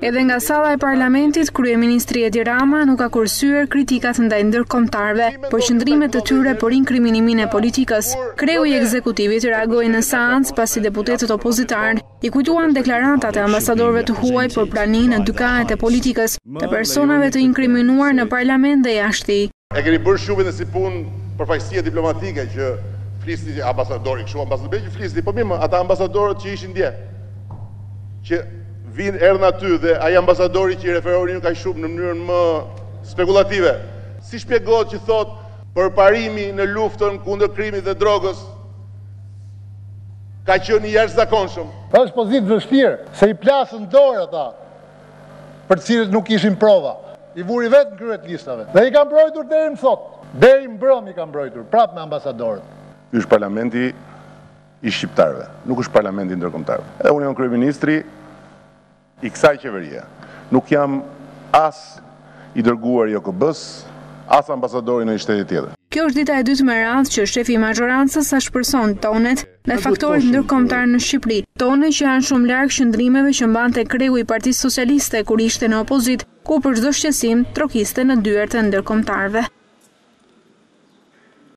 Edhe nga salla e parlamentit, kryeministri Edi Rama nuk ka kursyer kritikat ndaj ndërkombëtarëve për qëndrimet e tyre për inkriminimin e politikës. Kreu i ekzekutivit reagoi në seancë pasi deputetët opozitar i kujtuan deklarantat e ambasadorëve të huaj për praninë në dykanet e politikës të personave të inkriminuar në parlament dhe jashtë. E keni bërë shumë dhe si punë përfaqësia diplomatike që flisni ambasadori, kështu ambasadori që flisni, po mirë, ata ambasadorët që ishin dje, që vinë erdhën aty dhe ai ambasadori që i referonin ka shumë në mënyrën më spekulative. Si shpjegohet që thot përparimi në luftën kundër krimit dhe drogës ka qenë i jashtëzakonshëm. Është pozitë vështirë, se i plasën dorë ata, për të cilët nuk ishin prova. I vuri vetë në kryet listave. Dhe i kam mbrojtur deri më sot. Deri mbrëm i kam mbrojtur, prapë me ambasadorët. Ky është parlamenti i shqiptarëve, nuk është parlamenti ndërkombëtar. Edhe unë jam kryeministri i kësaj qeverie. Nuk jam as i dërguar i OKB-s, as ambasadori në një shteti tjetër. Kjo është dita e dytë me radhë që shefi i majorancës sa shpërson tonet me faktorit ndërkombëtar në Shqipëri. Tonet që janë shumë larg qëndrimeve që mbante kreu i Partisë Socialiste kur ishte në opozit, ku për çdo shqetësim trokiste në dyert e ndërkombëtarëve.